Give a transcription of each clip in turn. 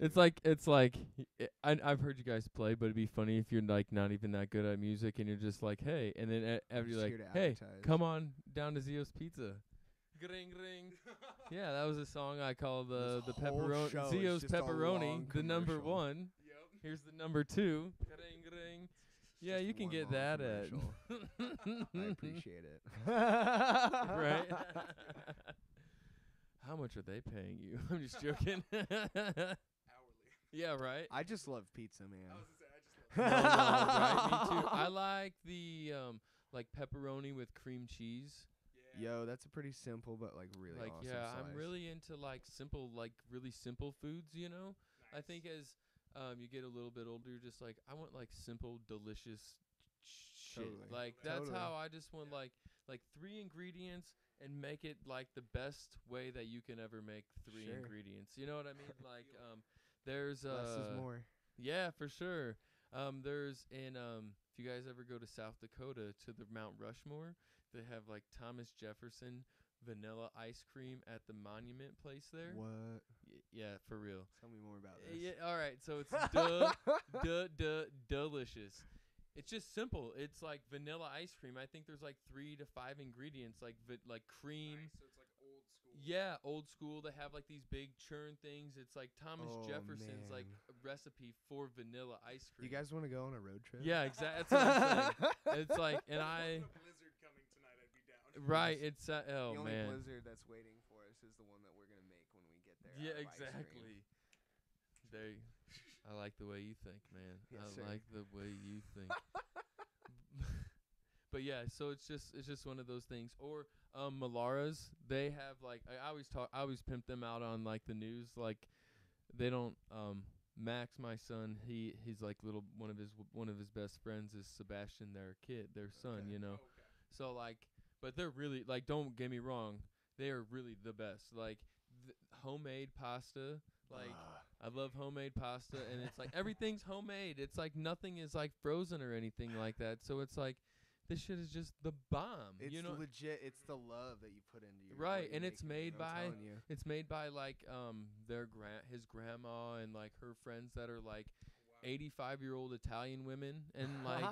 I've heard you guys play, but it'd be funny if you're like not even that good at music and you're just like, hey, and then after you're like, hey, come on down to Zio's Pizza. Ring ring. Yeah, that was a song I called the pepperoni. Zio's pepperoni, the number one. Yep. Here's the number two. Ring ring. Yeah, you can get that at. I appreciate it. Right. How much are they paying you? I'm just joking. Hourly. Yeah, right. I just love pizza, man. I was gonna say I just No, love right, me too. I like the like pepperoni with cream cheese. Yeah. Yo, that's a pretty simple but like really Like awesome yeah, slice. I'm really into like simple, like really simple foods. You know, I think as you get a little bit older, just like I want like simple, delicious shit. Totally. Like that's Totally. how I just want like 3 ingredients and make it like the best way that you can ever make 3 Sure. ingredients. You know what I mean? Like there's Less is more. yeah, for sure. There's in if you guys ever go to South Dakota to the Mount Rushmore, they have like Thomas Jefferson vanilla ice cream at the Monument place there. What? Yeah, for real. Tell me more about this. Yeah, all right. So it's delicious. It's just simple. It's like vanilla ice cream. I think there's like 3 to 5 ingredients, like cream. Nice. So it's like old school. Yeah, old school. They have like these big churn things. It's like Thomas Oh, Jefferson's like man. recipe for vanilla ice cream. You guys want to go on a road trip? Yeah, exactly. That's what I'm saying. It's like, and If a blizzard coming tonight, I'd be down. right. It's oh the only man. blizzard that's waiting for us is the one that we're gonna make when we get there. Yeah, out of ice cream. exactly. There. I like the way you think, man. Yes, I sir. like the way you think. But yeah, so it's just one of those things. Or Malaras, they have like I always pimp them out on like the news. Like they don't Max, my son, he's like one of his best friends is Sebastian, their son, Okay. you know. Okay. So like, but they're really like, don't get me wrong, they are really the best. Like homemade pasta, like I love homemade pasta, and it's like everything's homemade. It's like nothing is like frozen or anything like that. So it's like this shit is just the bomb. It's you know, legit. It's the love that you put into your Right, what you and it's make, made I'm by- telling you. it's made by like his grandma and like her friends that are like 85-year-old Italian women, and like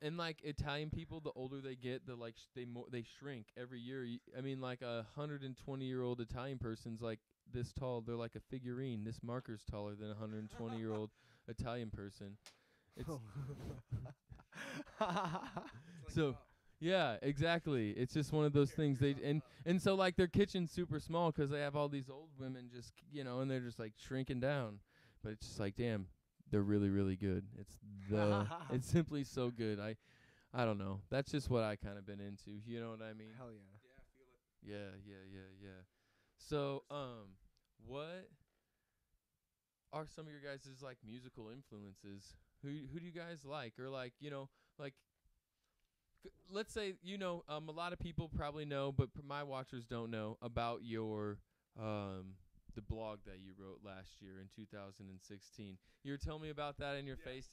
and like Italian people, the older they get, the like they shrink every year. I mean, like 120-year-old Italian person's like this tall. They're like a figurine. This marker's taller than a 120-year-old Italian person. It's It's So- yeah, exactly. It's just one of those things. And so like their kitchen's super small 'cause they have all these old women just and they're just like shrinking down. But it's just like, damn, they're really really good. It's simply so good. I don't know. That's just what I kind of been into. You know what I mean? Hell yeah. Yeah, I feel it. Yeah. So what are some of your guys' like musical influences? Who do you guys like, or like like let's say a lot of people probably know, but my watchers don't know about your the blog that you wrote last year in 2016. You were telling me about that, and your face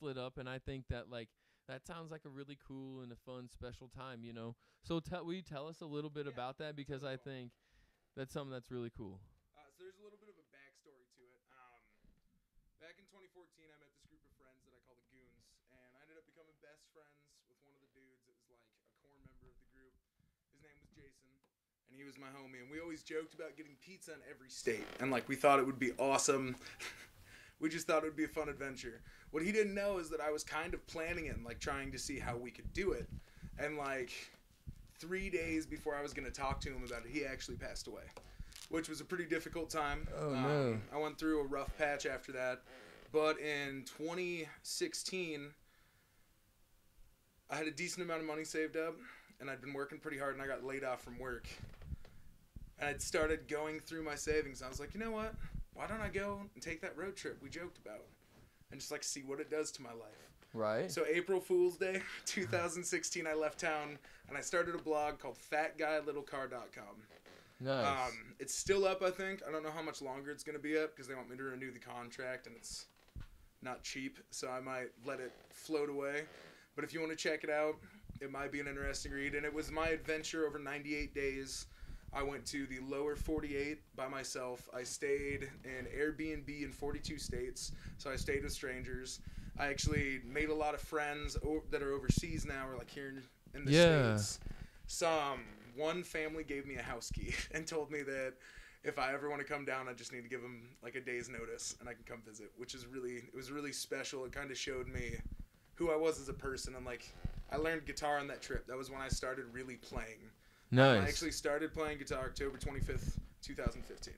lit up, and I think that like that sounds like a really cool and a fun special time, So will you tell us a little bit about that, because I think that's something that's really cool. So there's a little bit of a backstory to it. Back in 2014, I met this group of friends that I call the Goons, and I ended up becoming best friends with one of the dudes that was like a core member of the group. His name was Jason, and he was my homie, and we always joked about getting pizza in every state, and like we thought it would be awesome. We just thought it would be a fun adventure. What he didn't know is that I was kind of planning it and like trying to see how we could do it, and like 3 days before I was going to talk to him about it, he actually passed away, which was a pretty difficult time. Oh, no. I went through a rough patch after that. But in 2016, I had a decent amount of money saved up, and I'd been working pretty hard, and I got laid off from work. And I'd started going through my savings. I was like, you know what? Why don't I go and take that road trip we joked about and just like see what it does to my life? Right. So April Fool's Day, 2016, I left town, and I started a blog called FatGuyLittleCar.com. Nice. It's still up, I think. I don't know how much longer it's going to be up because they want me to renew the contract, and it's not cheap, so I might let it float away. But if you want to check it out, it might be an interesting read. And it was my adventure over 98 days. I went to the lower 48 by myself. I stayed in Airbnb in 42 states, so I stayed with strangers. I actually made a lot of friends that are overseas now, or like here in the States. One family gave me a house key and told me that if I ever want to come down, I just need to give them like a day's notice and I can come visit, which is it was really special. It kind of showed me who I was as a person, and like I learned guitar on that trip. That was when I started really playing. Nice. I actually started playing guitar October 25th, 2015.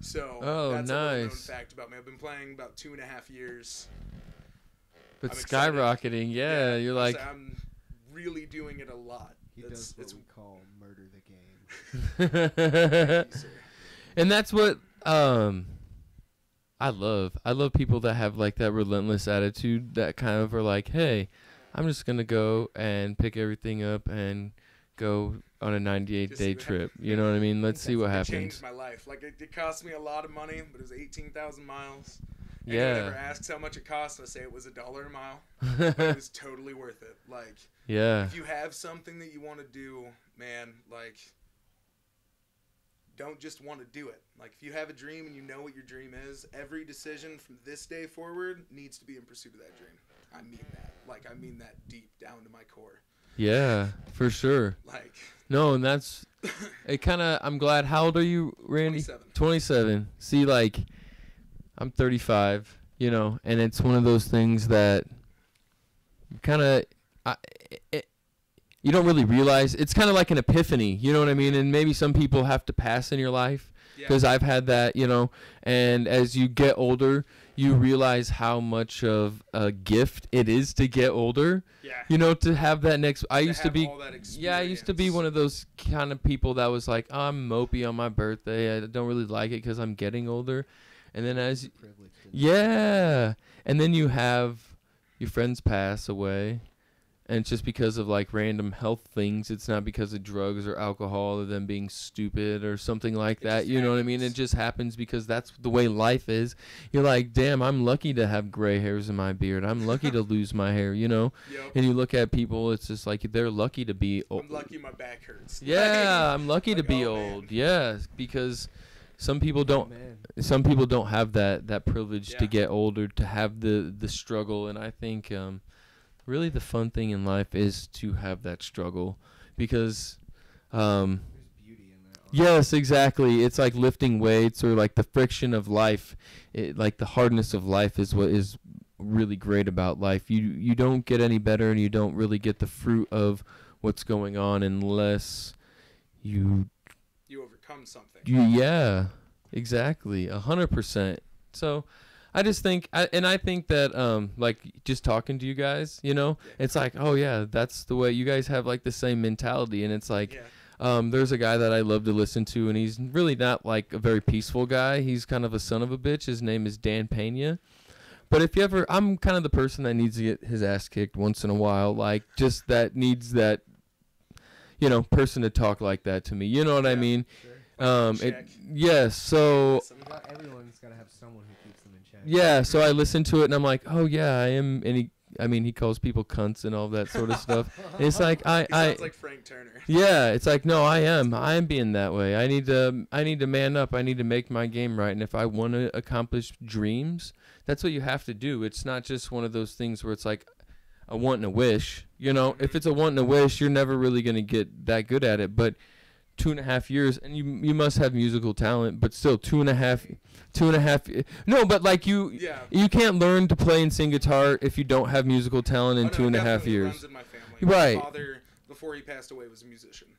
So nice. that's a little known fact about me. I've been playing about 2.5 years. But I'm excited. skyrocketing, yeah, you're like. I'm really doing it a lot. He does what we call murder the game. And that's what I love. I love people that have like that relentless attitude that kind of are like, hey, I'm just going to go and pick everything up and go on a 98-day trip. You know what I mean? Let's see what happens. It changed my life. Like, it cost me a lot of money, but it was 18,000 miles. Yeah. Anyone ever asks how much it costs, I say it was $1 a mile. But it was totally worth it. Like, yeah. If you have something that you want to do, man, like, don't just want to do it. Like, if you have a dream and you know what your dream is, every decision from this day forward needs to be in pursuit of that dream. I mean that. Like, I mean that deep down to my core. Yeah, for sure. Like. No, and that's it. I'm glad. How old are you, Randy? 27. See, like, I'm 35. You know, and it's one of those things that you don't really realize. It's kind of like an epiphany. You know what I mean? And maybe some people have to pass in your life. Because I've had that, you know, and as you get older, you realize how much of a gift it is to get older. Yeah. You know, to have that next. I used to be one of those kind of people that was like, oh, I'm mopey on my birthday. I don't really like it because I'm getting older. And then and then you have your friends pass away. And it's just because of, like, random health things. It's not because of drugs or alcohol or them being stupid or something like that. You know what I mean? It just happens because that's the way life is. You're like, damn, I'm lucky to have gray hairs in my beard. I'm lucky to lose my hair, you know? Yep. And you look at people, it's just like they're lucky to be old. I'm lucky my back hurts. Yeah, I'm lucky to be old. Yeah, because some people don't have that privilege to get older, to have the struggle. And I think really the fun thing in life is to have that struggle because there's beauty in that. Yes, exactly. It's like lifting weights or like the friction of life. Like the hardness of life is what is really great about life. You don't get any better and you don't really get the fruit of what's going on unless you overcome something. Yeah, exactly. 100%. So I just think, I think that, like, just talking to you guys, you know, it's like, oh, yeah, that's the way you guys have, like, the same mentality. And it's like, there's a guy that I love to listen to, and he's really not, like, a very peaceful guy. He's kind of a son of a bitch. His name is Dan Pena. But if you ever, I'm kind of the person that needs to get his ass kicked once in a while, like, just that needs that, you know, person to talk like that to me. You know what I mean? Sure. So everyone's got to have someone who keeps them in check. Yeah, so I listen to it and I'm like, oh yeah, I am. And he calls people cunts and all that sort of stuff. And it's like he sounds like Frank Turner. Yeah, it's like no, I am being that way. I need to man up. I need to make my game right. And if I want to accomplish dreams, that's what you have to do. It's not just one of those things where it's like a want and a wish. You know, if it's a want and a wish, you're never really gonna get that good at it. But 2.5 years, and you must have musical talent, but still 2.5. No, but like you can't learn to play and sing guitar if you don't have musical talent in 2.5 years. Runs in my family. Right. My father, before he passed away, was a musician,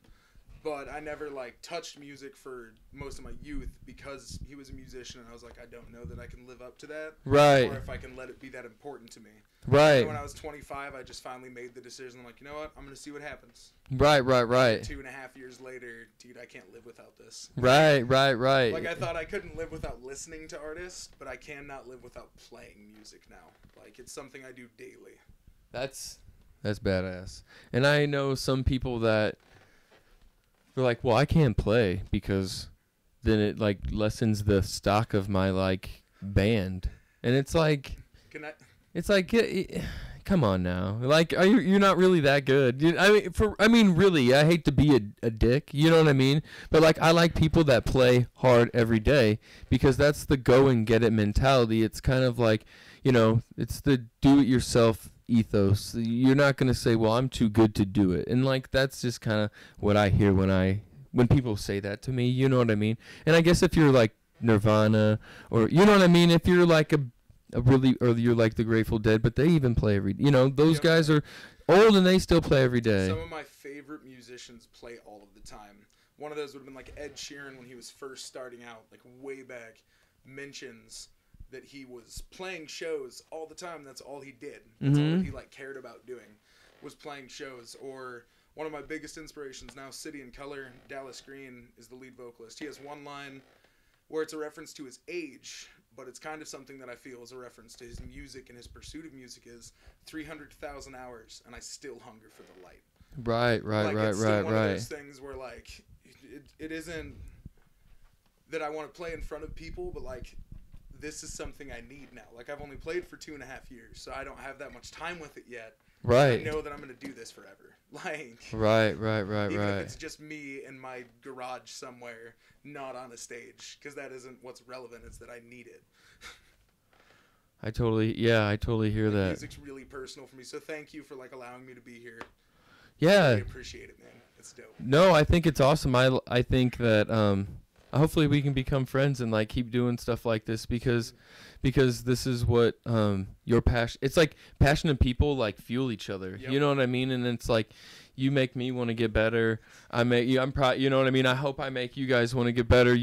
but I never like touched music for most of my youth because he was a musician, and I was like, I don't know that I can live up to that, right? Or if I can let it be that important to me, right? And when I was 25, I just finally made the decision. I'm like, you know what? I'm gonna see what happens. Right. 2.5 years later, dude, I can't live without this. Right. Like, I thought I couldn't live without listening to artists, but I cannot live without playing music now. Like, it's something I do daily. That's badass. And I know some people that they're like, well, I can't play because then it, like, lessens the stock of my, like, band. And it's like, come on now. Like, you're not really that good. Really, I hate to be a dick. You know what I mean? But like, I like people that play hard every day because that's the go and get it mentality. It's kind of like, it's the do it yourself ethos. You're not gonna say, well, I'm too good to do it, and like that's just kind of what I hear when people say that to me. You know what I mean? And I guess if you're like Nirvana, or you know what I mean, if you're like a really, or you're like the Grateful Dead, but they even play those guys are old and they still play every day. Some of my favorite musicians play all of the time. One of those would have been like Ed Sheeran when he was first starting out, like way back, mentions that he was playing shows all the time. That's all he did. That's all that he like cared about doing, was playing shows. Or one of my biggest inspirations now, City and Color, Dallas Green is the lead vocalist. He has one line where it's a reference to his age, but it's kind of something that I feel is a reference to his music, and his pursuit of music is 300,000 hours, and I still hunger for the light. Right. It's still one of those things where like it isn't that I want to play in front of people, but like this is something I need now. Like I've only played for 2.5 years, so I don't have that much time with it yet. Right. I know that I'm gonna do this forever. Like right. Even if it's just me in my garage somewhere, not on a stage, because that isn't what's relevant. It's that I need it. I totally hear that. Music's really personal for me, so thank you for like allowing me to be here. Yeah. I really appreciate it, man. It's dope. No, I think it's awesome. I think that hopefully we can become friends and like keep doing stuff like this because this is what your passion. It's like passionate people like fuel each other. Yep. You know what I mean? And it's like you make me want to get better. I'm proud. You know what I mean? I hope I make you guys want to get better.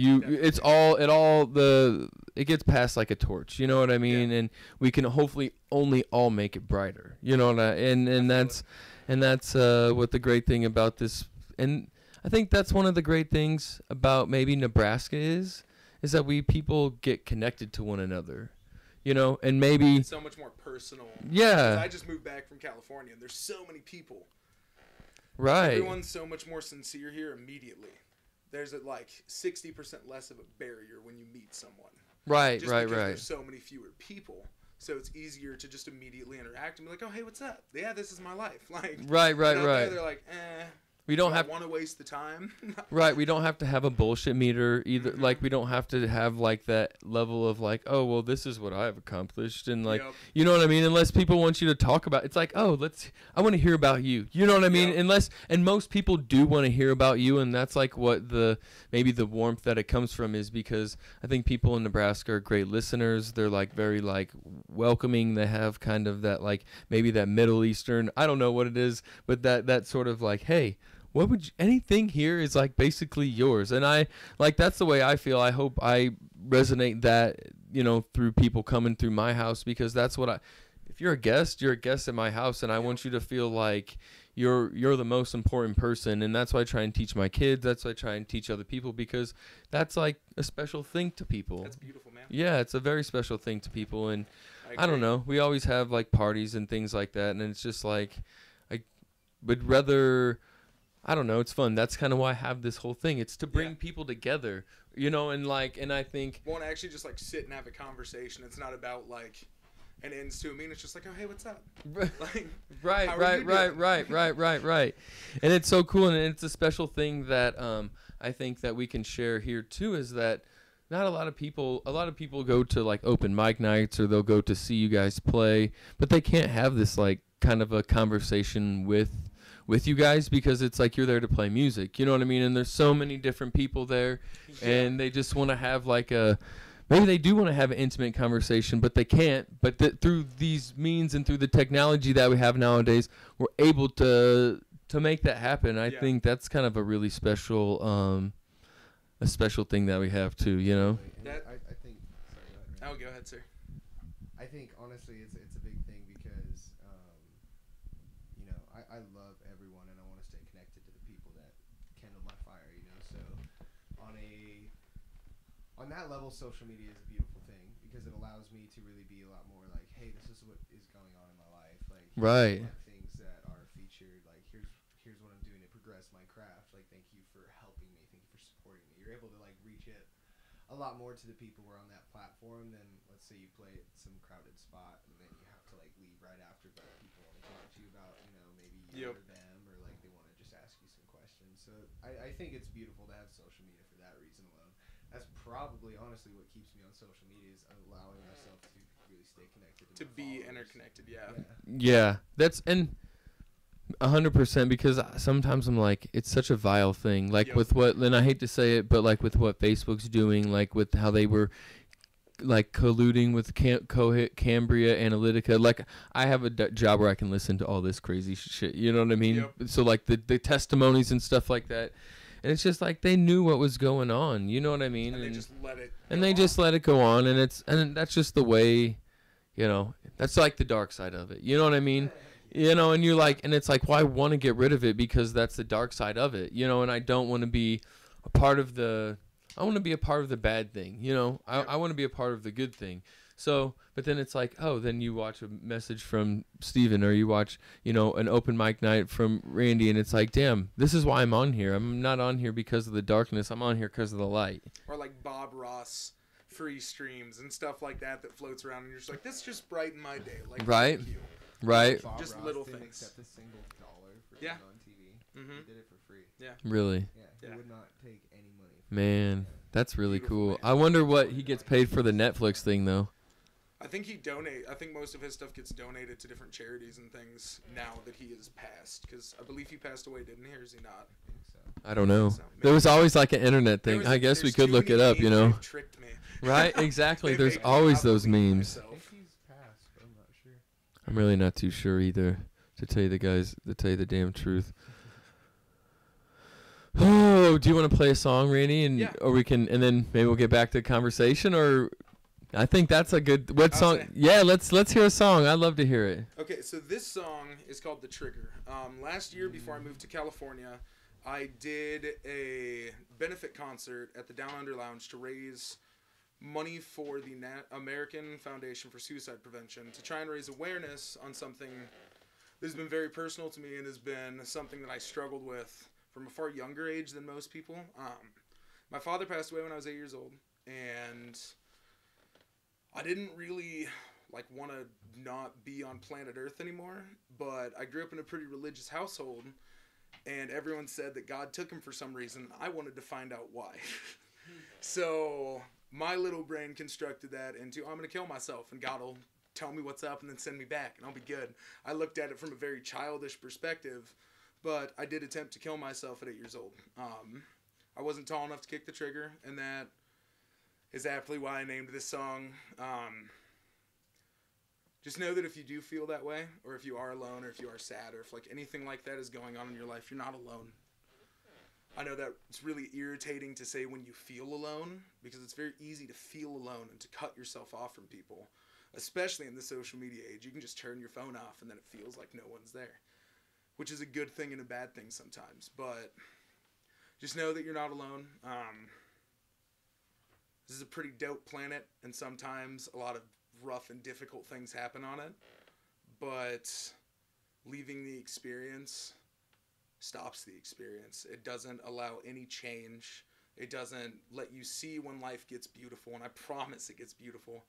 It gets passed like a torch. You know what I mean? Yeah. And we can hopefully only all make it brighter. You know what that's what the great thing about this, and I think that's one of the great things about maybe Nebraska is that we people get connected to one another, and maybe it's so much more personal. Yeah. I just moved back from California, and there's so many people. Right. Everyone's so much more sincere here immediately. There's like 60% less of a barrier when you meet someone. Right. Just because there's so many fewer people. So it's easier to just immediately interact and be like, oh, hey, what's up? Yeah, this is my life. Like, right. They're like, We don't have want to waste the time. Right, we don't have to have a bullshit meter either. Mm-hmm. Like we don't have to have like that level of like, oh well, this is what I've accomplished, and like, you know what I mean. Unless people want you to talk about, it's like, oh, I want to hear about you. You know what I mean? And most people do want to hear about you, and that's like what maybe the warmth that it comes from is because I think people in Nebraska are great listeners. They're like very like welcoming. They have kind of that like maybe that Middle Eastern. I don't know what it is, but that sort of like, hey. Anything here is like basically yours, and I like that's the way I feel. I hope I resonate that through people coming through my house, because that's what if you're a guest at my house, and I want you to feel like you're the most important person, and that's why I try and teach my kids. That's why I try and teach other people, because that's like a special thing to people. That's beautiful, man. Yeah, it's a very special thing to people, and I don't know. We always have like parties and things like that, and it's just like I would rather. I don't know. It's fun. That's kind of why I have this whole thing. It's to bring people together, and I think. Want to actually just like sit and have a conversation. It's not about like an ends to a mean. It's just like, oh hey, what's up? Like, right. And it's so cool, and it's a special thing that I think that we can share here too, is that not a lot of people go to like open mic nights, or they'll go to see you guys play, but they can't have this like kind of a conversation with you guys, because it's like you're there to play music, you know what I mean? And there's so many different people there, and they just want to have like maybe they do want to have an intimate conversation, but they can't. But through these means and through the technology that we have nowadays, we're able to make that happen. I think that's kind of a really special thing that we have too, I think. Sorry, go ahead, sir. I think honestly, it's a big thing because I love everyone, and I want to stay connected to the people that kindle my fire. So on that level, social media is a beautiful thing because it allows me to really be a lot more like, hey, this is what is going on in my life. Like, right. Things that are featured. Like, here's what I'm doing to progress my craft. Like, thank you for helping me. Thank you for supporting me. You're able to like reach it a lot more to the people who are on that platform than, let's say, you play at some crowded spot and then you have to to like leave right after, but people want to talk to you about, you know, maybe you or them, or like they want to just ask you some questions. So I think it's beautiful to have social media for that reason alone. That's probably honestly what keeps me on social media, is allowing myself to really stay connected To be interconnected, yeah. Yeah, that's and 100%, because sometimes I'm like, it's such a vile thing. Like Yep. with what, and I hate to say it, but like with what Facebook's doing, like with how they were like colluding with Cambria Analytica. Like I have a job where I can listen to all this crazy shit. You know what I mean? Yep. So like the testimonies and stuff like that. And it's just like they knew what was going on. You know what I mean? And they just let it and go they on. just let it go on, and that's just the way, you know, that's like the dark side of it. You know what I mean? You know, and you're like, and it's like, well, I want to get rid of it because that's the dark side of it, you know, and I don't want to be a part of I want to be a part of the bad thing, you know, I want to be a part of the good thing. So, but then it's like, oh, then you watch a message from Steven, or you watch, you know, an open mic night from Randy, and it's like, damn, this is why I'm on here. I'm not on here because of the darkness. I'm on here because of the light. Or like Bob Ross free streams and stuff like that floats around, and you're just like, this just brightened my day. Like, right. thank you. Right. Bob Just Ross little didn't things. accept a single dollar for Yeah. being on TV. Mm-hmm. He did it for free. Yeah. Really? Yeah, Yeah. he would not take any money. From Man, that's really Beautiful cool. man. I wonder what he gets paid for the Netflix thing, though. I think I think most of his stuff gets donated to different charities and things now that he is passed. Because I believe he passed away, didn't he, or is he not? I think so. I don't know. So, There was always like an internet There thing. was- I guess we there's could too look many it up, you memes know. that tricked me. Right? Exactly. They There's make me always not those believe memes. I myself. think he's passed, but I'm not sure. I'm really not too sure either, to tell you the damn truth. Oh, do you want to play a song, Randy, and Yeah. or we can, and then maybe we'll get back to conversation, or I think that's a good what I'll song? say. Yeah, let's hear a song. I'd love to hear it. Okay, so this song is called The Trigger. Last year, before I moved to California, I did a benefit concert at the Down Under Lounge to raise money for the American Foundation for Suicide Prevention, to try and raise awareness on something that has been very personal to me and has been something that I struggled with from a far younger age than most people. My father passed away when I was 8 years old, and I didn't really want to not be on planet Earth anymore, but I grew up in a pretty religious household, and everyone said that God took him for some reason. I wanted to find out why. So my little brain constructed that into, I'm going to kill myself, and God will tell me what's up and then send me back, and I'll be good. I looked at it from a very childish perspective, but I did attempt to kill myself at 8 years old. I wasn't tall enough to kick the trigger, and that is aptly why I named this song. Just know that if you do feel that way, or if you are alone, or if you are sad, or if anything like that is going on in your life, you're not alone. I know that it's really irritating to say when you feel alone, because it's very easy to feel alone and to cut yourself off from people, especially in the social media age. You can just turn your phone off and then it feels like no one's there, which is a good thing and a bad thing sometimes. But just know that you're not alone. This is a pretty dope planet, and sometimes a lot of rough and difficult things happen on it, but leaving the experience stops the experience. It doesn't allow any change. It doesn't let you see when life gets beautiful, and I promise it gets beautiful.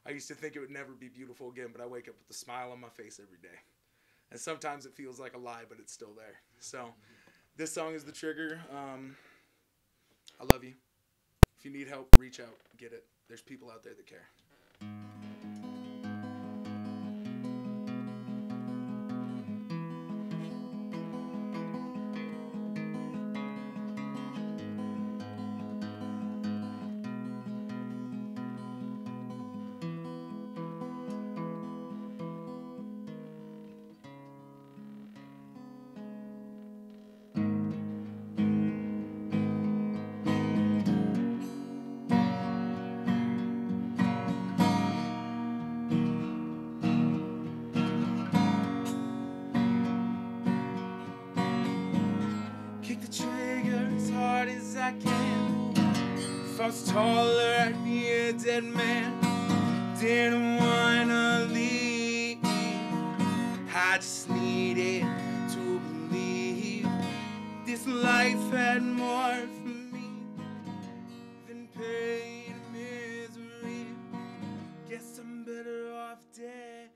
I used to think it would never be beautiful again, but I wake up with a smile on my face every day. And sometimes it feels like a lie, but it's still there. So this song is The Trigger. I love you. If you need help, reach out, get it. There's people out there that care. I can. If I was taller, I'd be a dead man. Didn't wanna leave. I just needed to believe this life had more for me than pain and misery. Guess I'm better off dead.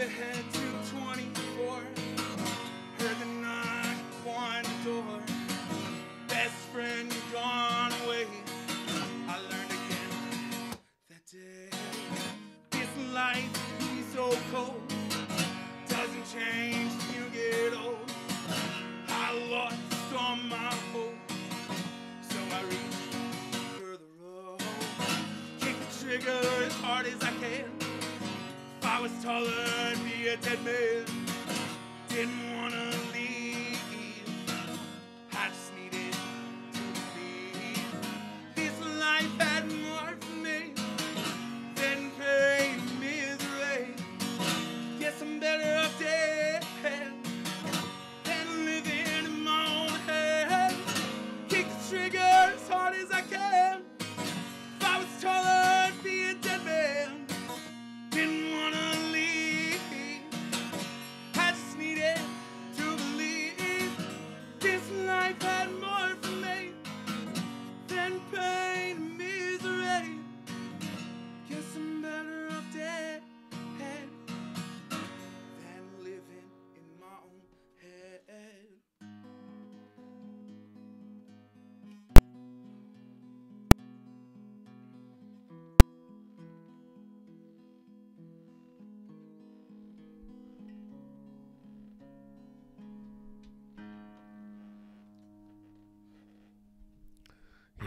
ahead to 24. Heard the knock on the door. Best friend gone away. I learned again that day. This life is so cold. Doesn't change till you get old. I lost all my hope. So I reached for the road. Kick the trigger as hard as I can. If I was taller, I'd be a dead man. Didn't wanna leave. I just needed to believe. This life had more for me than pain and misery. Guess I'm better off dead than living in my own head. Kick the trigger as hard as I can. If I was taller, I'd be a dead man. Didn't wanna leave. I just needed to believe. This life had more for me than pain and misery. Guess I'm better off dead than living in my own head.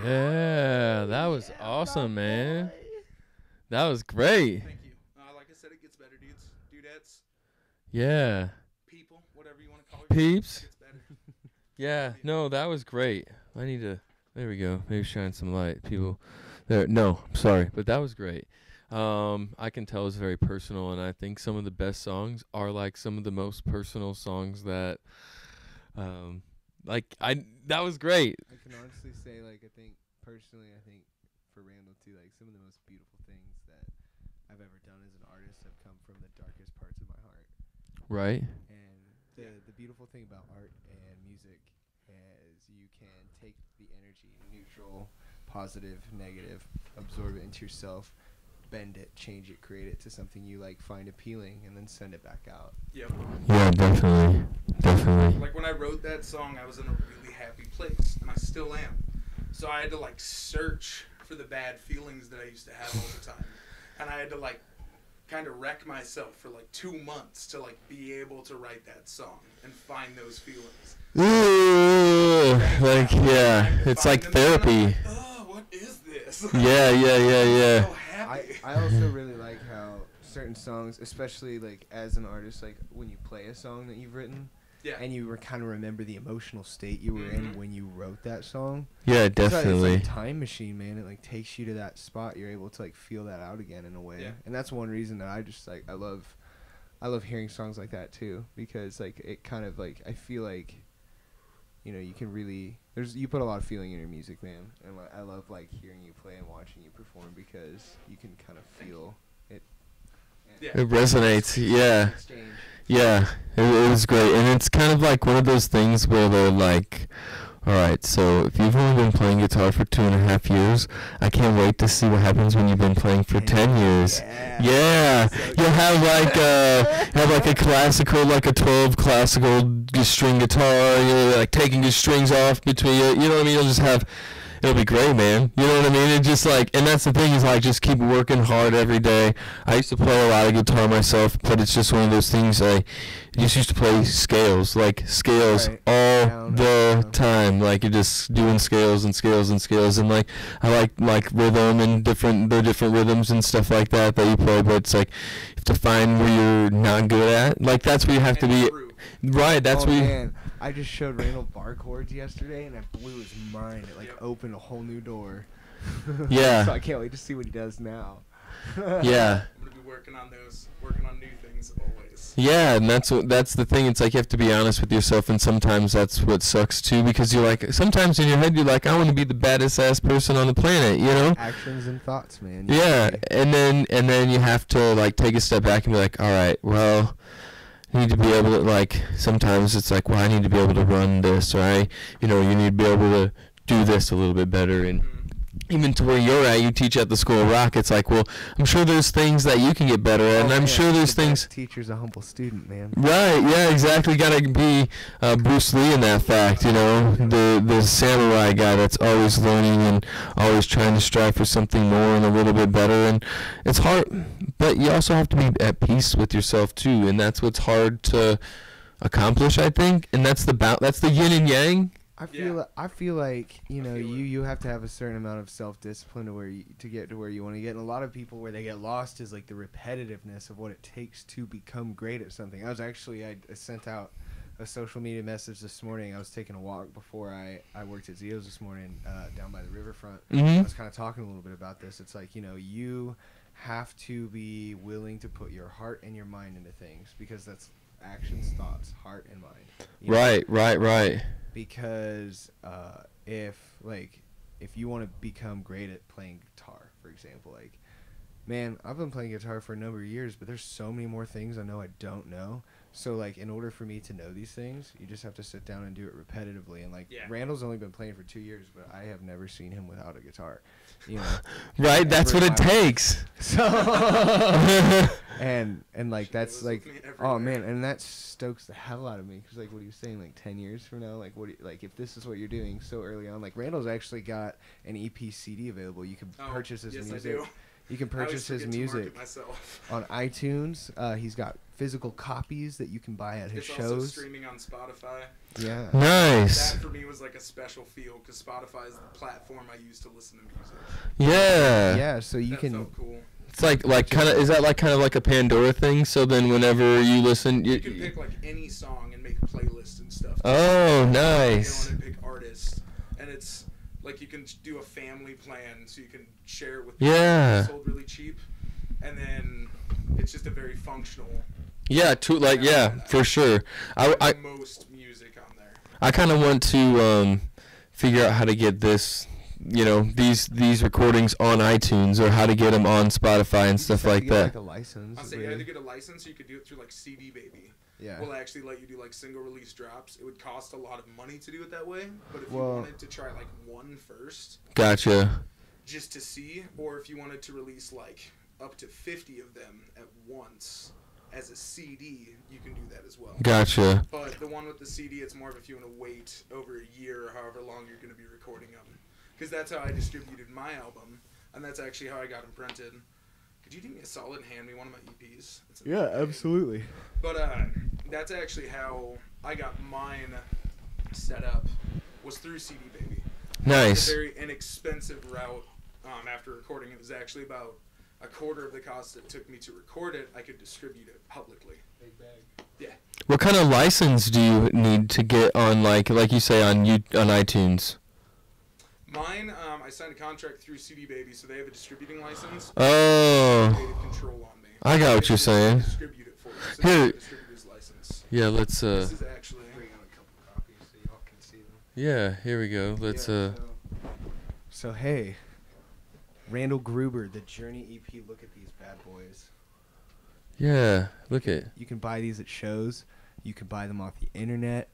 Yeah, that was awesome, man. That was great. Thank you. Like I said, it gets better, dudes, dudettes, Yeah. people, whatever you want to call it. Peeps. It gets better. Yeah, no, that was great. I need to, there we go. Maybe shine some light. People, there. No, I'm sorry, but that was great. I can tell it's very personal, and I think some of the best songs are like some of the most personal songs that, that was great. I can honestly say, like, I think personally, I think for Randall too, like some of the most beautiful things that I've ever done as an artist have come from the darkest parts of my heart. Right. And the beautiful thing about art and music is you can take the energy, neutral, positive, negative, absorb it into yourself, bend it, change it, create it to something you like, find appealing, and then send it back out. Yep. Yeah, definitely. Definitely. Like when I wrote that song, I was in a really happy place, and I still am. So I had to like search for the bad feelings that I used to have all the time, and I had to like kind of wreck myself for like 2 months to like be able to write that song and find those feelings. Ooh, like, yeah, it's like therapy. Like, oh, what is this? Yeah. I'm so happy. I also really like how certain songs, especially like as an artist, like when you play a song that you've written, Yeah. and you kind of remember the emotional state you were in when you wrote that song. Yeah, It's definitely. like a time machine, man. It like takes you to that spot. You're able to like feel that out again in a way. Yeah. And that's one reason that I just like I love hearing songs like that too, because like it kind of like I feel like, you know, you can really you put a lot of feeling in your music, man. And like, I love like hearing you play and watching you perform because you can kind of feel it. Yeah. It resonates. Yeah. Exchange. Yeah, it was great, and it's kind of like one of those things where they're like, all right, so if you've only been playing guitar for 2.5 years, I can't wait to see what happens when you've been playing for 10 years. Yeah, you'll have like a classical, like a 12 classical string guitar, you're like taking your strings off between you know what I mean? You'll just have, it'll be great, man. You know what I mean? It just like, and that's the thing is like, just keep working hard every day. I used to play a lot of guitar myself, but it's just one of those things. I just used to play scales Right. all Down, the down. time. Like you're just doing scales and scales and scales, and like I like rhythm and the different rhythms and stuff like that you play. But it's like you have to find where you're not good at. Like that's where you have to be. Right. That's where. Man. I just showed Randall bar chords yesterday, and I blew his mind. It like opened a whole new door. Yeah. So I can't wait to see what he does now. Yeah. I'm gonna be working on new things always. Yeah, and that's the thing. It's like you have to be honest with yourself, and sometimes that's what sucks too, because you're like, sometimes in your head you're like, I want to be the baddest ass person on the planet, you know? Actions and thoughts, man. Yeah, and then you have to like take a step back and be like, all right, well, I need to be able to like. Sometimes it's like, well, I need to be able to run this, or you need to be able to do this a little bit better, and even to where you're at, you teach at the School of Rock. It's like, well, I'm sure there's things that you can get better at, and I'm sure there's things. Teacher's a humble student, man. Right? Yeah, exactly. Gotta be Bruce Lee in that fact, you know, the samurai guy that's always learning and always trying to strive for something more and a little bit better. And it's hard, but you also have to be at peace with yourself too, and that's what's hard to accomplish, I think. And that's the yin and yang. I feel like you have to have a certain amount of self-discipline to get to where you want to get. And a lot of people, where they get lost is like the repetitiveness of what it takes to become great at something. I sent out a social media message this morning. I was taking a walk before I worked at Zio's this morning down by the riverfront. Mm-hmm. I was kind of talking a little bit about this. It's like, you have to be willing to put your heart and your mind into things, because that's actions, thoughts, heart, and mind. Right. Because if you want to become great at playing guitar, for example, like, man, I've been playing guitar for a number of years, but there's so many more things I know I don't know. So, like, in order for me to know these things, you just have to sit down and do it repetitively. And, like, Randall's only been playing for 2 years, but I have never seen him without a guitar. Right, that's what it takes. So, and like, that's like, oh man, and that stokes the hell out of me, because, like, what are you saying, like 10 years from now, like, if this is what you're doing so early on, like, Randall's actually got an EP CD available. You can purchase his music. You can purchase his music on iTunes. He's got physical copies that you can buy at his shows. It's also streaming on Spotify. Yeah. Nice. That for me was like a special feel, because Spotify is the platform I use to listen to music. Yeah. Yeah, so you can. Felt cool. It's like kind of, is that like kind of like a Pandora thing? So then whenever you listen, you can pick like any song and make playlists and stuff. Oh, nice. And pick artists, and it's like you can do a family plan, so you can share it with people. It's sold really cheap, and then it's just a very functional. Yeah, for sure. I most music on there. I kind of want to figure out how to get this, these recordings on iTunes, or how to get them on Spotify and stuff like that. Like a license. I'll say you had to get a license, or you could do it through like CD Baby. Yeah. Will actually let you do like single release drops. It would cost a lot of money to do it that way, but if you wanted to try like one first. Gotcha. Just to see, or if you wanted to release like up to 50 of them at once as a CD, you can do that as well. Gotcha. But the one with the CD, it's more of if you want to wait over a year or however long you're going to be recording them. Because that's how I distributed my album, and that's actually how I got them printed. Could you do me a solid and hand me one of my EPs? Yeah, absolutely. But that's actually how I got mine set up, was through CD Baby. Nice. It's a very inexpensive route. After recording, it was actually about a quarter of the cost it took me to record it. I could distribute it publicly. Big bag. Yeah. What kind of license do you need to get on, like you say, on iTunes? Mine, I signed a contract through CD Baby, so they have a distributing license. Oh. Creative control on me. I got what you're saying. Distribute it for you. So Here. Distributor's license. Yeah, let's This is actually. Bring out a couple copies so y'all can see them. Yeah, here we go. Let's So hey, Randall Gruber, the Journey EP. Look at these bad boys. Yeah, look at. You can buy these at shows. You can buy them off the internet.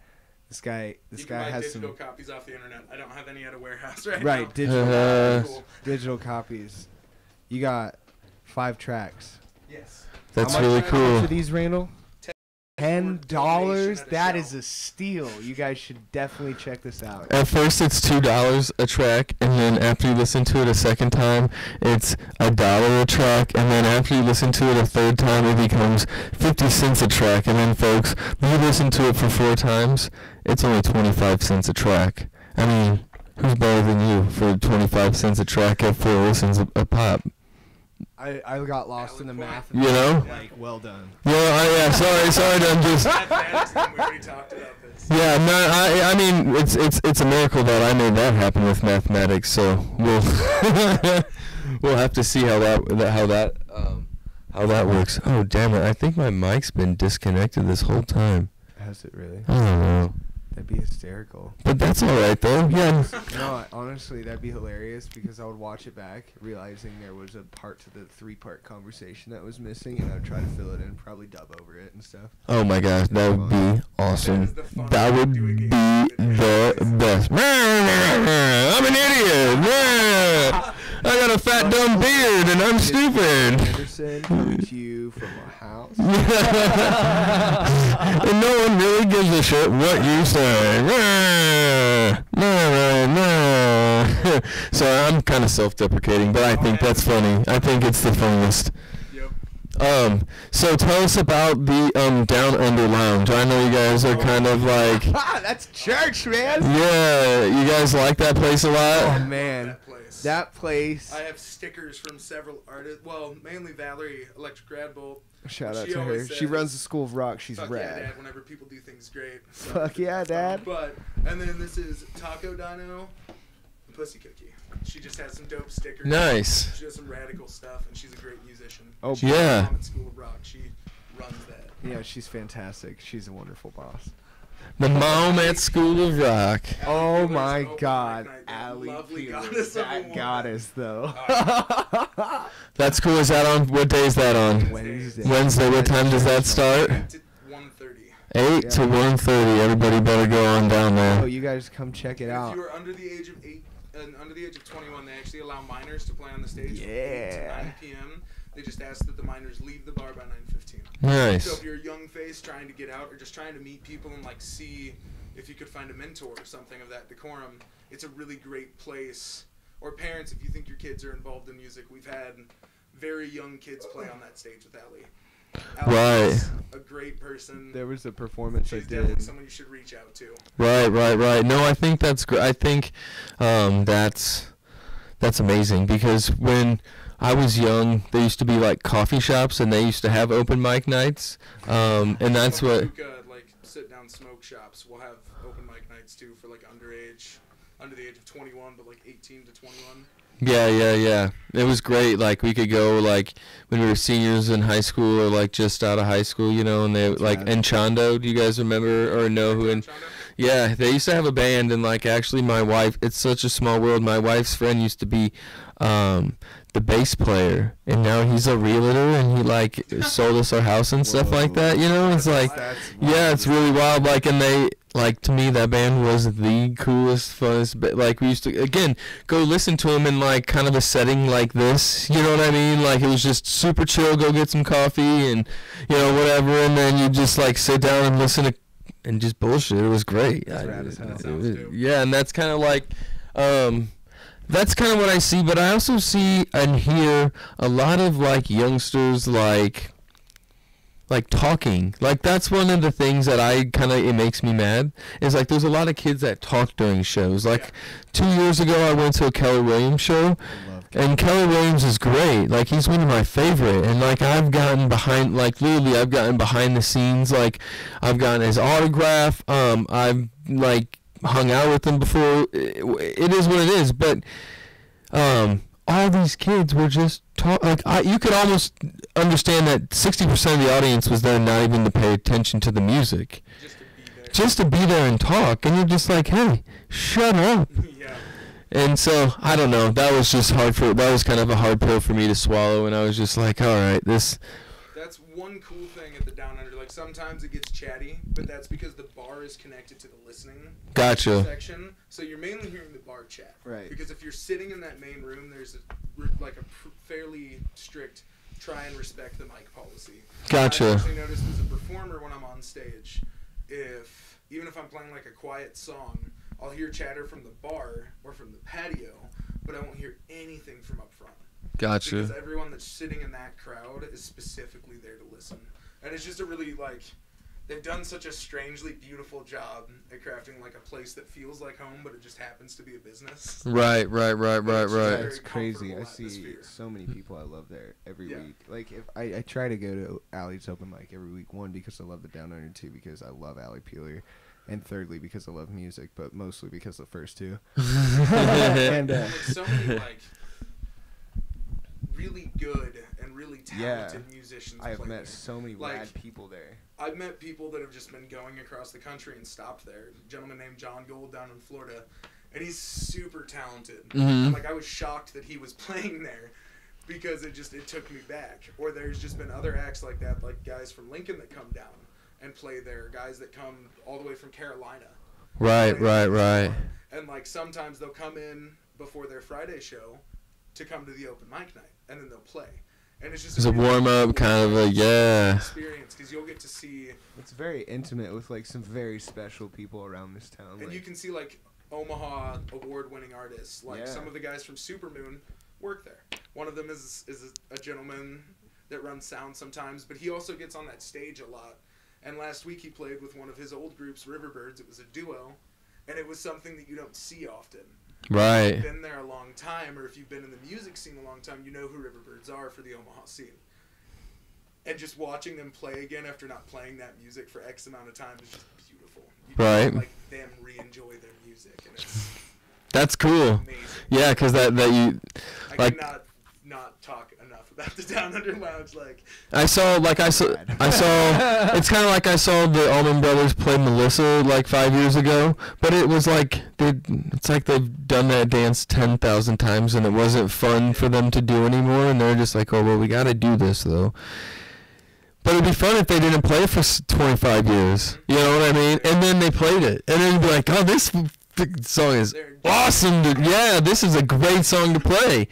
This guy has some digital copies off the internet. I don't have any at a warehouse right right now. digital copies. You got 5 tracks. Yes. That's How really much cool. are these, Randall? $10. Donation at a That show. is a steal. You guys should definitely check this out. At first it's $2 a track, and then after you listen to it a second time, it's $1 a track, and then after you listen to it a third time, it becomes 50 cents a track, and then folks, when you listen to it for 4 times, it's only 25 cents a track. I mean, who's better than you for 25 cents a track at 4 listens a pop? I got lost in the math. You know? Like, well done. Yeah, sorry, I'm just. Mathematics, we already talked about this. Yeah, no, I mean, it's a miracle that I made that happen with mathematics. So we'll we'll have to see how that works. Oh, damn it! I think my mic's been disconnected this whole time. Has it really? I don't know. That'd be hysterical. But that's all right though. Yeah. No, honestly, that'd be hilarious, because I would watch it back, realizing there was a part to the 3-part conversation that was missing, and I would try to fill it in, probably dub over it and stuff. Oh my gosh, that would be awesome. That would be the best. I'm an idiot. got a fat dumb beard and I'm stupid. Anderson coming to you from a house. And no one really gives a shit what you say. So I'm kind of self-deprecating, but I think that's funny. I think it's the funniest. So tell us about the Down Under Lounge. I know you guys are kind of like that's church, man. Yeah, you guys like that place a lot. Oh man, that place. I have stickers from several artists. Well, mainly Valerie, Electric Radbolt. Shout out to her. She runs the School of Rock. She's fuck rad. Yeah, Dad, whenever people do things great. So. Fuck yeah, Dad. And then this is Taco Dino, the Pussy Cookie. She just has some dope stickers. Nice. She does some radical stuff, and she's a great musician. Oh, she's yeah. At School of Rock. She runs that. Yeah, she's fantastic. She's a wonderful boss. The mom at School of Rock. Oh my God, Allie Lovely Peeler, goddess, that goddess though. That's cool. Is that on? What day is that on? Wednesday. What time does that start? 1:30. 8 to 1:30. Everybody better go on down there. Oh, you guys come check it out. If you are under the age of 8 and under the age of 21, they actually allow minors to play on the stage from 8 to 9 p.m. They just ask that the minors leave the bar by 9:15. Nice. So if you're a young face trying to get out or just trying to meet people and like see if you could find a mentor or something of that decorum, it's a really great place. Or parents, if you think your kids are involved in music, we've had very young kids play on that stage with Allie. Right. A great person. There was a performance I She's did. definitely someone you should reach out to. Right. No, I think that's great. I think that's amazing because when I was young, there used to be like coffee shops and they used to have open mic nights, and that's what. Like sit down smoke shops will have open mic nights too for like under the age of 21, but like 18 to 21. Yeah. It was great. Like we could go like when we were seniors in high school or like just out of high school, you know, and they like Enchando. Do you guys remember or know who? Yeah, they used to have a band and like actually my wife. It's such a small world. My wife's friend used to be the bass player, and now he's a realtor and he like sold us our house and stuff like that. You know, it's like yeah, it's really wild. Like and they. Like, to me, that band was the coolest, funnest, like, we used to, again, go listen to them in, like, kind of a setting like this, you know what I mean? Like, it was just super chill, go get some coffee and, you know, whatever, and then you just, like, sit down and listen to, and just bullshit. It was great. Yeah, and that's kind of like, that's kind of what I see, but I also see and hear a lot of, like, youngsters, like talking. Like that's one of the things that it makes me mad is like there's a lot of kids that talk during shows. Like 2 years ago I went to a Keller Williams show and Keller Williams is great. Like he's one of my favorite and like I've gotten behind the scenes. Like I've gotten his autograph. I've like hung out with him before. It is what it is, but all these kids were just you could almost understand that 60% of the audience was there not even to pay attention to the music. Just to be there and talk. And you're just like, hey, shut up. Yeah. And so, I don't know. That was just that was kind of a hard pill for me to swallow. And I was just like, all right, this. That's one cool thing at the Down Under. Like sometimes it gets chatty, but that's because the bar is connected to the listening section. So you're mainly hearing the bar chat. Right. Because if you're sitting in that main room, there's a fairly strict try and respect the mic policy. Gotcha. I actually noticed as a performer when I'm on stage, even if I'm playing like a quiet song, I'll hear chatter from the bar or from the patio, but I won't hear anything from up front. Gotcha. Because everyone that's sitting in that crowd is specifically there to listen. And it's just a really, like, they've done such a strangely beautiful job at crafting, like, a place that feels like home, but it just happens to be a business. Right. It's crazy. I see so many people I love there every week. Like, if I try to go to Allie's open mic every week, one, because I love the Down Under, two, because I love Allie Peeler, and thirdly, because I love music, but mostly because of the first two. And so many, like, really good and really talented musicians. I have met so many rad people there. I've met people that have just been going across the country and stopped there. A gentleman named John Gold down in Florida, and he's super talented. Mm-hmm. Like I was shocked that he was playing there because it took me back. Or there's just been other acts like that, like guys from Lincoln that come down and play there, guys that come all the way from Carolina. Right. And like sometimes they'll come in before their Friday show to come to the open mic night, and then they'll play. And it's just a warm-up, kind of a, experience, because you'll get to see... It's very intimate with, like, some very special people around this town. And you can see, like, Omaha award-winning artists. Like, some of the guys from Supermoon work there. One of them is a gentleman that runs sound sometimes, but he also gets on that stage a lot. And last week he played with one of his old groups, Riverbirds. It was a duo, and it was something that you don't see often. Right. If you've been there a long time, or if you've been in the music scene a long time, you know who Riverbirds are for the Omaha scene. And just watching them play again after not playing that music for X amount of time is just beautiful. You right. Like them re-enjoy their music, and it's that's cool. amazing. Yeah, because that you I cannot not talk enough about the Down Under Lounge. Like I saw it's kind of like I saw the Allman Brothers play Melissa like 5 years ago, but it was like it's like they've done that dance 10,000 times and it wasn't fun for them to do anymore, and they're just like, oh well, we got to do this though. But it'd be fun if they didn't play for 25 years. You know what I mean? And then they played it, and then you'd be like, oh, this song is awesome. Yeah, this is a great song to play.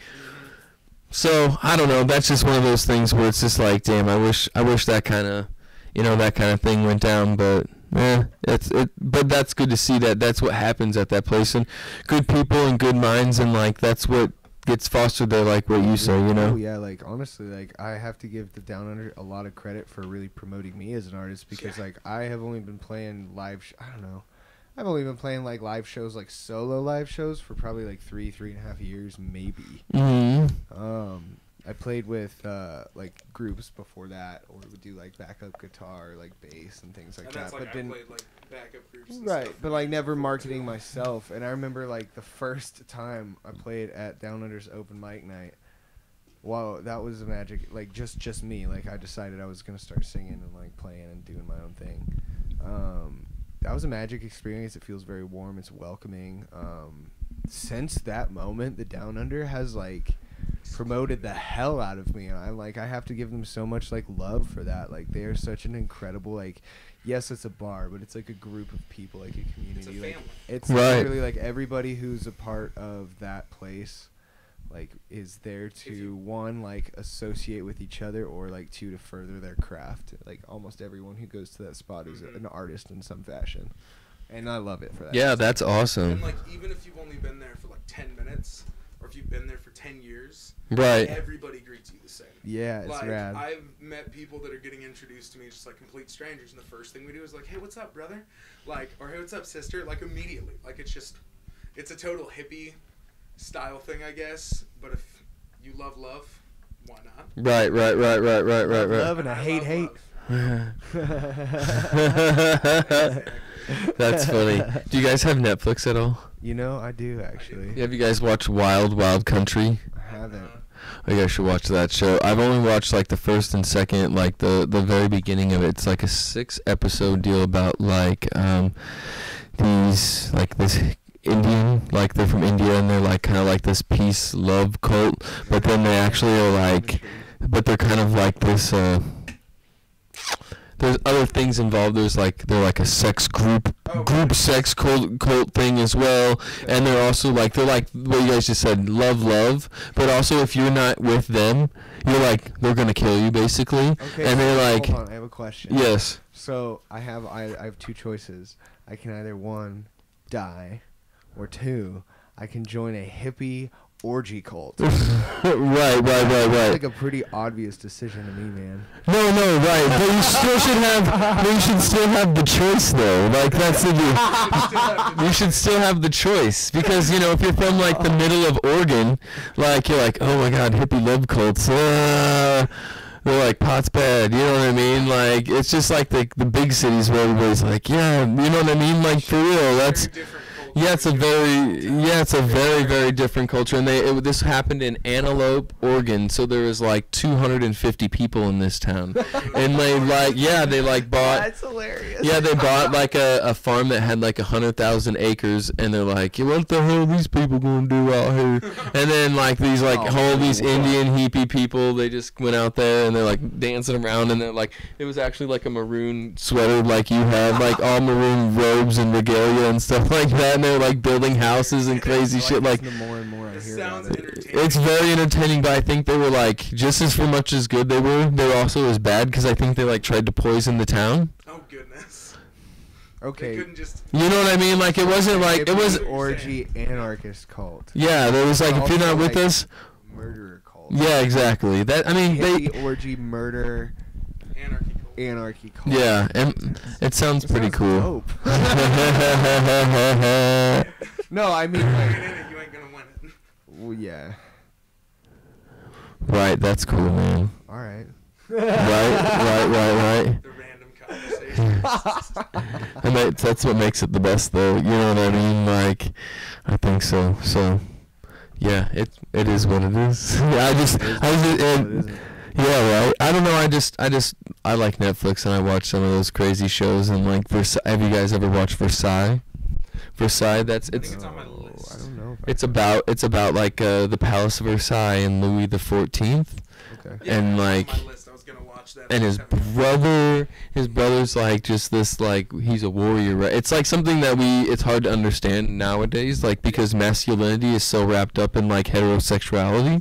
So I don't know. That's just one of those things where it's just like, damn, I wish that kind of, that kind of thing went down. But but that's good to see that that's what happens at that place, and good people and good minds, and like that's what gets fostered there, like what you say, Oh yeah, like honestly, like I have to give the Down Under a lot of credit for really promoting me as an artist, because like I have only been playing live. I've only been playing like live shows, like solo live shows, for probably like 3.5 years, maybe. Mm-hmm. I played with like groups before that, or would do like backup guitar, like bass and things like that. But then played like backup groups. And right, stuff but like never marketing myself. And I remember like the first time I played at Down Under's open mic night. Wow, that was a magic. Like just me. Like I decided I was gonna start singing and like playing and doing my own thing. That was a magic experience. It feels very warm. It's welcoming. Since that moment, the Down Under has like promoted the hell out of me. I have to give them so much like love for that. Like they are such an incredible, like, yes, it's a bar, but it's like a group of people, like a community. It's a family. Like, it's right. really like everybody who's a part of that place, like, is there to one, like, associate with each other, or like two, to further their craft. Like almost everyone who goes to that spot is an artist in some fashion, and I love it for that. Yeah, that's awesome. And like even if you've only been there for like 10 minutes, or if you've been there for 10 years, right? Everybody greets you the same. Yeah, it's like, rad. I've met people that are getting introduced to me just like complete strangers, and the first thing we do is like, hey, what's up, brother? Like, or hey, what's up, sister? Like immediately. Like it's a total hippie style thing, I guess. But if you love, why not? Right. Love and I hate. That's funny. Do you guys have Netflix at all? I do actually. Have you guys watched Wild Wild Country? I haven't. You guys should watch that show. I've only watched like the first and second, like the very beginning of it. It's like a 6-episode deal about like these, like this Indian, like they're from India, and they're like kind of like this peace love cult, but then they actually are like, but they're kind of like this there's other things involved. They're like a sex group sex cult thing as well, and they're also like, they're like what you guys just said, love, but also if you're not with them, you're like, they're gonna kill you basically. Okay, and they're like, hold on, I have a question. Yes. So I have two choices. I can either 1, die, or 2, I can join a hippie orgy cult. right. That's like a pretty obvious decision to me, man. No, right. But you still should have. You should still have the choice, though. Like that's you should still have the choice, because if you're from like the middle of Oregon, like you're like, oh my God, hippie love cults. They're like, pot's bad. You know what I mean? Like it's just like the big cities where everybody's like, yeah, you know what I mean? Like for real, that's. Yeah, it's a very, very different culture, and this happened in Antelope, Oregon. So there was like 250 people in this town, and they bought. That's hilarious. Yeah, they bought like a farm that had like 100,000 acres, and they're like, what the hell are these people gonna do out here? And then like these these Indian hippie people, they just went out there and they're like dancing around, and they're like, it was actually like a maroon sweater like you have, like all maroon robes and regalia and stuff like that. And they're like building houses and crazy shit. Like the more and more I This hear sounds about it. entertaining. It's very entertaining, but I think they were like just as much as good they were also as bad because I think they like tried to poison the town. Oh goodness. Okay. They couldn't just. You know what I mean? Like it wasn't like it was. Orgy anarchist cult. Yeah, there was like if you're not with us. Murderer cult. Yeah, exactly. That I mean Hippie orgy murder. Anarchy cult. Yeah, and it sounds pretty cool. Dope. No, I mean like. You ain't gonna win it. Well, yeah. Right, that's cool, man. All right. Right. The random conversation. And that's what makes it the best, though. You know what I mean? Like, I think so. So, yeah, it is what it is. Yeah, right. I don't know. I like Netflix and I watch some of those crazy shows and like have you guys ever watched Versailles? It's I think it's on my list. I don't know. it's about like the Palace of Versailles and Louis the 14th. Okay. Yeah, And it's on like. my list. I was gonna watch that. And his brother's like just this like he's a warrior, right? It's like something that it's hard to understand nowadays, like because masculinity is so wrapped up in like heterosexuality,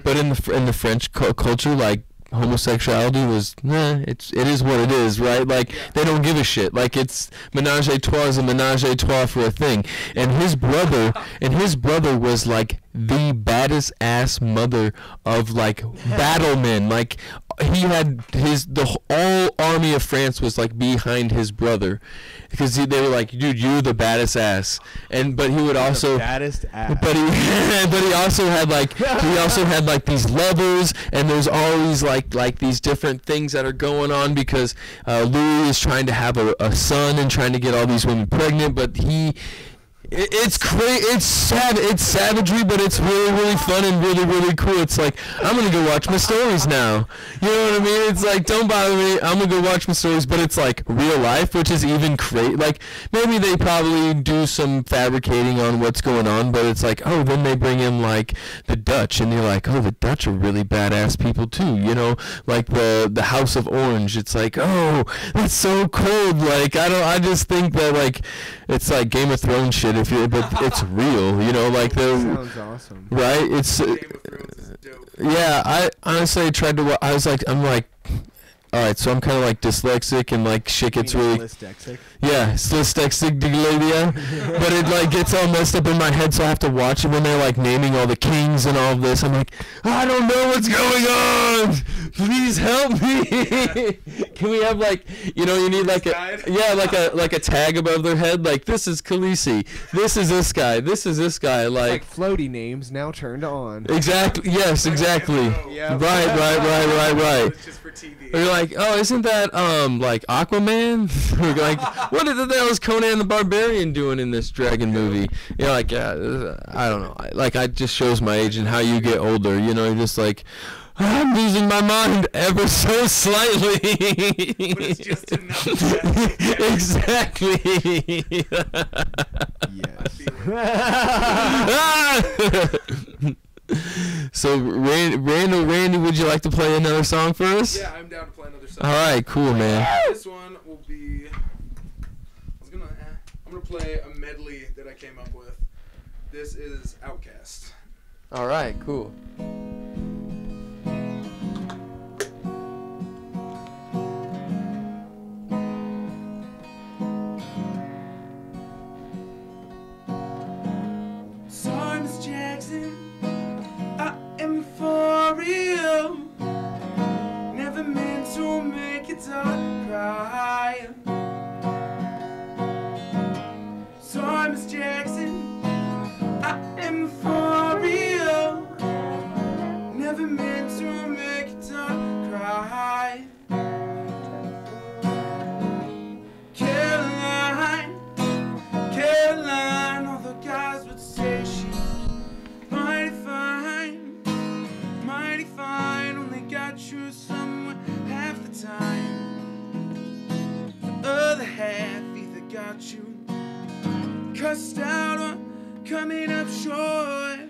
but in the French culture, like homosexuality was it is what it is, right? Like they don't give a shit. Like it's menage a trois is a menage a trois for a thing. And his brother was like the baddest ass mother of like battlemen. Like he had the all army of France was like behind his brother because they were like, dude, you're the baddest ass. But he would also baddest ass. but he also had like these lovers, and there's always like these different things that are going on because Louis is trying to have a son and trying to get all these women pregnant, but it's crazy. It's savagery, but it's really, really fun and really, really cool. It's like I'm gonna go watch my stories now. You know what I mean? It's like don't bother me. I'm gonna go watch my stories, but it's like real life, which is even crazy. Like maybe they probably do some fabricating on what's going on, but it's like then they bring in like the Dutch, and you're like the Dutch are really badass people too. You know, like the House of Orange. It's like that's so cold. Like I just think that like it's like Game of Thrones shit. But it's real, you know, like sounds awesome. Right? It's Game of Thrones is dope. yeah. I honestly tried to. I'm like, all right, so I'm kind of like dyslexic and like shit gets really. Dyslexic. Yeah, dyslexic, but it like gets all messed up in my head, so I have to watch it when they're like naming all the kings and all of this. I'm like, I don't know what's going on. Please help me. Can we have like, you need like like a tag above their head, like this is Khaleesi, this is this guy, this is this guy, like floaty names now turned on. Exactly. Yes. Exactly. Yeah. Right. It's just for TV. Or you're like, isn't that like Aquaman? Or you're like, what the hell is Conan the Barbarian doing in this dragon movie? You're like, yeah, I don't know. Like, it just shows my age and how you get older. You're just like, I'm losing my mind ever so slightly. But it's just enough. Exactly. Yes. So, Randy, would you like to play another song for us? Yeah, I'm down to play another song. All right, cool, man. This one will be. I'm gonna play a medley that I came up with. This is Outkast. All right, cool. Sorry, Miss Jackson, I am for real. Never meant to make your daughter cry. Sorry, Miss Jackson, I am for real. Never meant to make your daughter cry. Caroline, all the guys would say she's mighty fine, only got you somewhere half the time. The other half either got you cussed out or coming up short.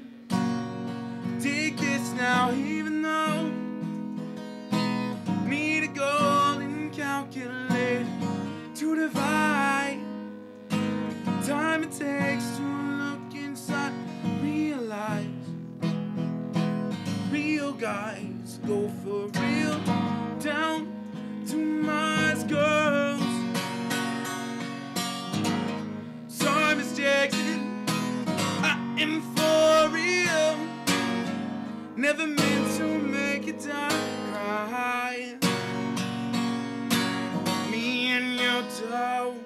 Take this now, even though need a golden calculator to divide time it takes to look inside, realize guys go for real. Down to Mars girls. Sorry, Miss Jackson, I am for real. Never meant to make a dime cry. Me and your dog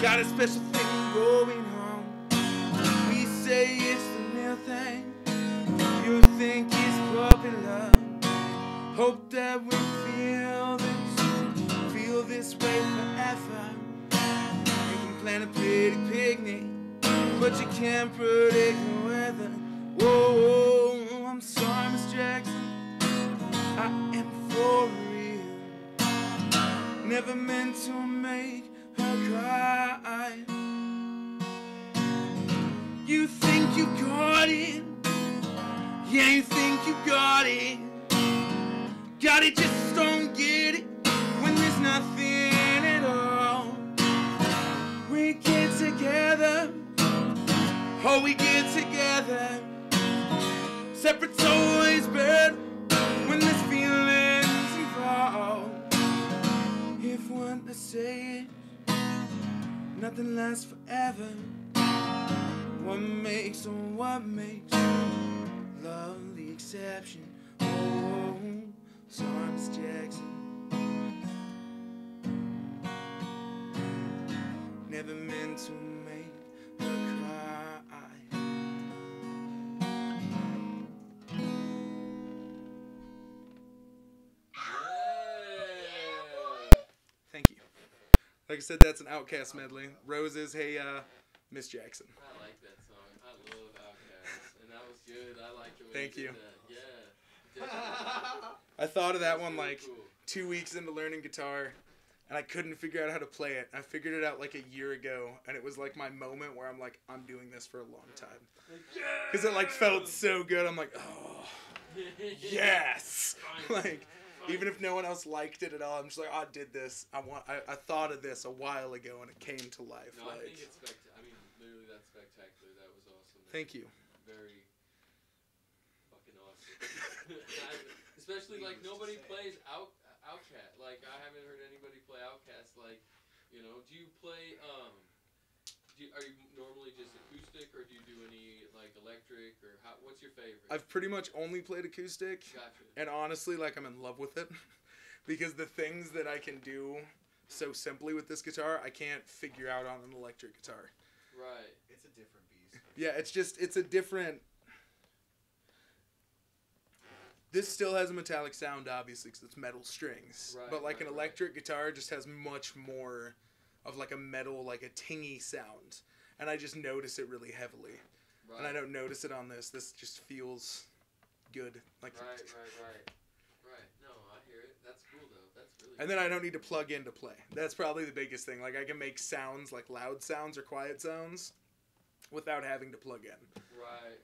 got a special thing going on. We say it's the real thing. You think it's popular. Hope that we feel this way forever. You can plan a pretty picnic, but you can't predict the weather. Whoa, I'm sorry, Miss Jackson, I am for real. Never meant to make her cry. You think you got it? Yeah, you think you got it. Got it, just don't get it when there's nothing at all. We get together, oh, we get together. Separate's always better when there's feelings involved. If what they say is nothing lasts forever, what makes love the exception? Oh, sorry, Miss Jackson. Never meant to make her cry. Thank you. Like I said, that's an Outkast medley. Roses, hey, Miss Jackson. I like that song. I love Outkast, and that was good. I like the way Thank you. did that. Yeah. I thought of that one really like cool. 2 weeks into learning guitar, and I couldn't figure out how to play it. I figured it out like a year ago, and it was like my moment where I'm like, I'm doing this for a long time. Because it like felt so good. I'm like, oh, yes. Like, even if no one else liked it at all, I'm just like, oh, I did this. I thought of this a while ago, and it came to life. No, like, I think it's literally that's spectacular. That was awesome. Thank you. Very fucking awesome. Especially like nobody plays Outkast. Like I haven't heard anybody play Outkast. Like, you know, do you play are you normally just acoustic, or do you do any like electric, or what's your favorite? I've pretty much only played acoustic. Gotcha. And honestly, like, I'm in love with it. Because the things that I can do so simply with this guitar, I can't figure out on an electric guitar. Right. It's a different beast. Yeah, it's a different... This still has a metallic sound, obviously, because it's metal strings. Right, but, like, right, an electric guitar just has much more of, like, a metal, like, a tingy sound. And I just notice it really heavily. Right. And I don't notice it on this. This just feels good. Like, Right. No, I hear it. That's cool though. That's really. and then I don't need to plug in to play. That's probably the biggest thing. Like, I can make sounds, like loud sounds or quiet sounds, without having to plug in. Right.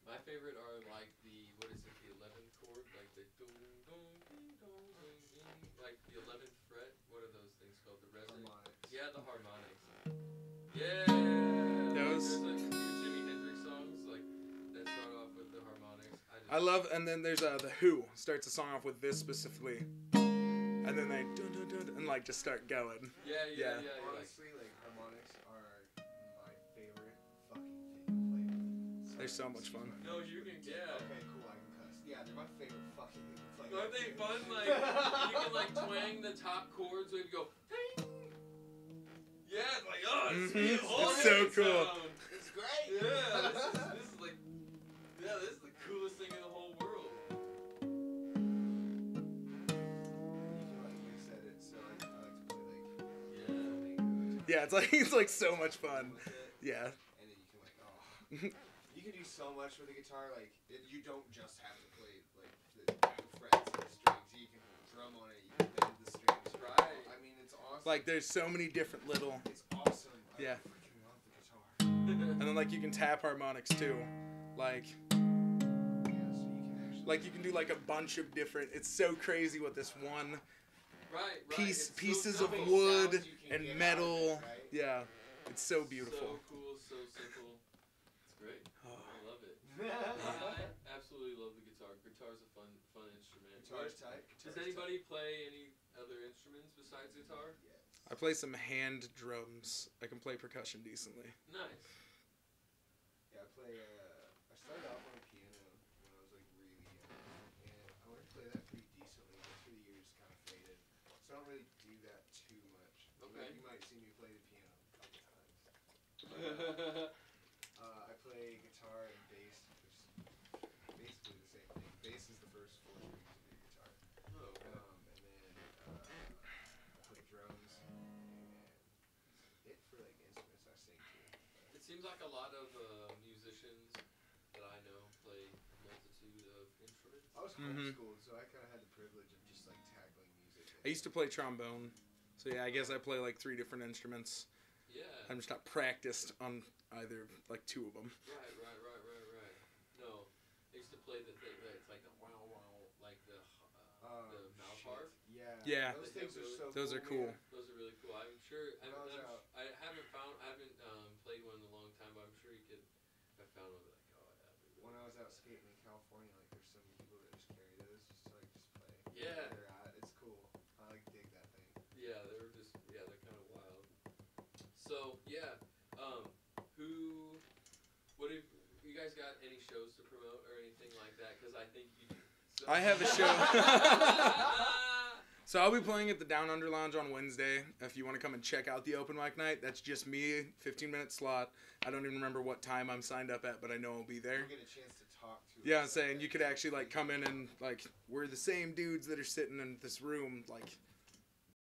My favorite are like the 11th chord, like the dong dong ding dong ding ding, like the 11th fret. What are those things called? The resonant. Harmonics. Yeah, the harmonics. Yeah. Those. There's like a few Jimi Hendrix songs like that start off with the harmonics. I love, and then there's the Who starts a song off with this specifically, and then they dun, dun, dun, and like just start going. Yeah. Honestly, like harmonics are my favorite fucking thing to play with. They're so much fun. No, you can. Yeah. Okay, cool. I can cuss. Yeah, they're my favorite fucking thing to play with. Aren't they fun? Like you can like twang the top chords where you go. Ding! Yeah, it's like It's so cool. Sound. It's great. Yeah, this is like, this is the coolest thing in the whole world. Like you said, it's so I like to play like Yeah. Yeah, it's like so much fun. with it, Yeah. and then you can like you can do so much with a guitar. Like you don't just have to play like the frets and the strings. You can drum on it. You can bend the strings. Right. I mean, it's awesome. Like there's so many different little. It's awesome. Yeah. I freaking love the guitar. And then like you can tap harmonics too, like Yeah, so you can actually. like you can do like a bunch of different. It's so crazy what this one Right. piece It's so pieces of simple. wood sounds you can and get metal. out of it, right? Yeah, it's so beautiful. So cool, so simple. It's great. Oh. I love it. Yeah, I absolutely Guitar's a fun instrument. Guitar's tight. Does anybody play any other instruments besides guitar? Yes. I play some hand drums. I can play percussion decently. Nice. Yeah, I play. I started off on the piano when I was like really young, and I learned to play that pretty decently. But through the years, kind of faded. So I don't really do that too much. Okay. You might see me play the piano a couple times. I play guitar and bass, which is basically the same thing. Bass is the first four strings of the guitar. Oh, okay. And then I play drums, and it for like instruments I sing too. It seems like a lot of musicians that I know play a multitude of instruments. I was homeschooled, so I kind of had the privilege of just like tackling music. I used to play trombone. So yeah, I guess I play like 3 different instruments. Yeah. I'm just not practiced on either, like 2 of them. Right. No, I used to play the thing that it's like the wow, like the mouth harp. Yeah. Yeah. Those things are so Those are cool. man. Those are really cool. I'm sure. I When I was out- haven't played one in a long time, but I'm sure you could have found one. Like, oh yeah. When I was out skating in California, like there's some people that just carry those just to like just play. Yeah. Where they're at. It's cool. I like dig that thing. Yeah, they're kind of wild. So yeah, what have you guys got any shows to promote or anything like that? Because I think you. So. I have a show. So I'll be playing at the Down Under Lounge on Wednesday. If you want to come and check out the open mic night, that's just me, 15-minute slot. I don't even remember what time I'm signed up at, but I know I'll be there. You'll get a chance to talk to. Yeah, us. I'm saying you could actually like come in and like we're the same dudes that are sitting in this room. Like